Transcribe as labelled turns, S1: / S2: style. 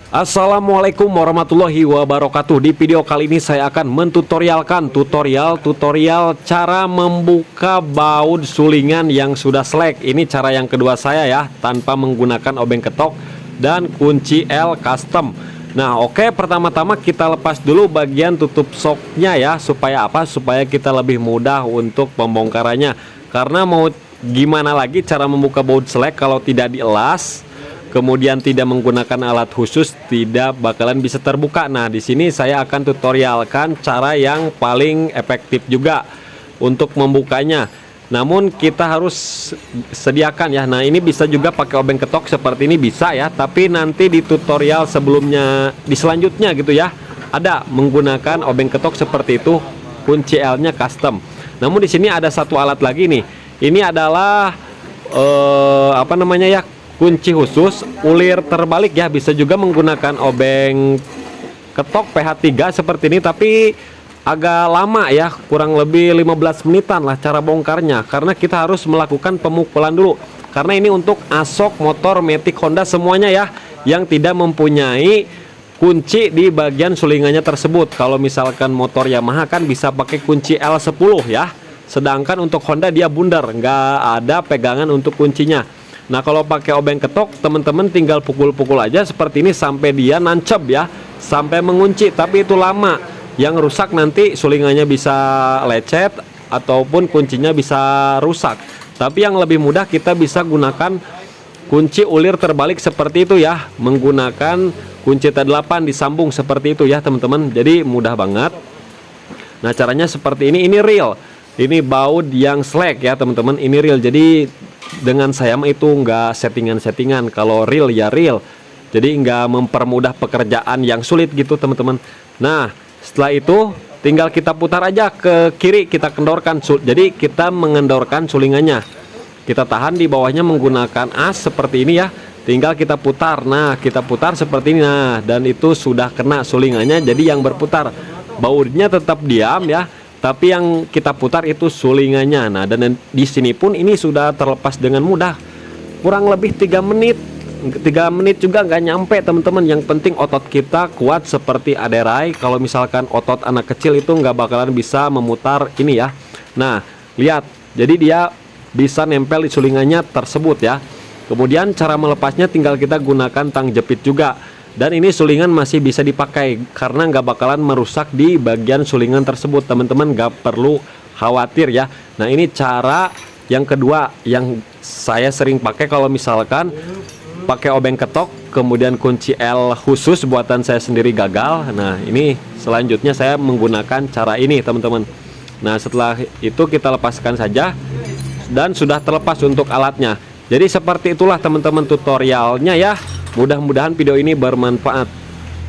S1: Assalamualaikum warahmatullahi wabarakatuh. Di video kali ini saya akan mentutorialkan tutorial cara membuka baut sulingan yang sudah selek. Ini cara yang kedua saya ya, tanpa menggunakan obeng ketok dan kunci L custom. Nah oke, pertama-tama kita lepas dulu bagian tutup shocknya ya. Supaya apa? Supaya kita lebih mudah untuk pembongkarannya. Karena mau gimana lagi cara membuka baut selek kalau tidak dielas, kemudian tidak menggunakan alat khusus, tidak bakalan bisa terbuka. Nah, di sini saya akan tutorialkan cara yang paling efektif juga untuk membukanya. Namun kita harus sediakan ya. Nah, ini bisa juga pakai obeng ketok seperti ini bisa ya, tapi nanti di tutorial sebelumnya di selanjutnya gitu ya, ada menggunakan obeng ketok seperti itu, kunci L-nya custom. Namun di sini ada satu alat lagi nih. Ini adalah apa namanya ya? Kunci khusus ulir terbalik ya. Bisa juga menggunakan obeng ketok PH3 seperti ini, tapi agak lama ya, kurang lebih 15 menitan lah cara bongkarnya, karena kita harus melakukan pemukulan dulu. Karena ini untuk asok motor Matic Honda semuanya ya, yang tidak mempunyai kunci di bagian sulingannya tersebut. Kalau misalkan motor Yamaha kan bisa pakai kunci L10 ya, sedangkan untuk Honda dia bundar, nggak ada pegangan untuk kuncinya. Nah kalau pakai obeng ketok teman-teman tinggal pukul-pukul aja seperti ini sampai dia nancep ya, sampai mengunci. Tapi itu lama, yang rusak nanti sulingannya bisa lecet ataupun kuncinya bisa rusak. Tapi yang lebih mudah kita bisa gunakan kunci ulir terbalik seperti itu ya, menggunakan kunci T8 disambung seperti itu ya teman-teman. Jadi mudah banget. Nah caranya seperti ini real. Ini baut yang slack ya teman-teman, ini real. Jadi dengan saya itu enggak settingan-settingan, kalau real ya real. Jadi enggak mempermudah pekerjaan yang sulit gitu teman-teman. Nah setelah itu tinggal kita putar aja ke kiri, kita kendorkan. Jadi kita mengendorkan sulingannya, kita tahan di bawahnya menggunakan as seperti ini ya. Tinggal kita putar. Nah kita putar seperti ini. Nah dan itu sudah kena sulingannya, jadi yang berputar bautnya tetap diam ya, tapi yang kita putar itu sulingannya. Nah dan di sini pun ini sudah terlepas dengan mudah, kurang lebih 3 menit juga nggak nyampe teman-teman. Yang penting otot kita kuat seperti aderai. Kalau misalkan otot anak kecil itu nggak bakalan bisa memutar ini ya. Nah lihat, jadi dia bisa nempel di sulingannya tersebut ya. Kemudian cara melepasnya tinggal kita gunakan tang jepit juga. Dan ini sulingan masih bisa dipakai karena nggak bakalan merusak di bagian sulingan tersebut teman-teman, nggak perlu khawatir ya. Nah ini cara yang kedua yang saya sering pakai kalau misalkan pakai obeng ketok kemudian kunci L khusus buatan saya sendiri gagal. Nah ini selanjutnya saya menggunakan cara ini teman-teman. Nah setelah itu kita lepaskan saja dan sudah terlepas untuk alatnya. Jadi seperti itulah teman-teman tutorialnya ya. Mudah-mudahan video ini bermanfaat.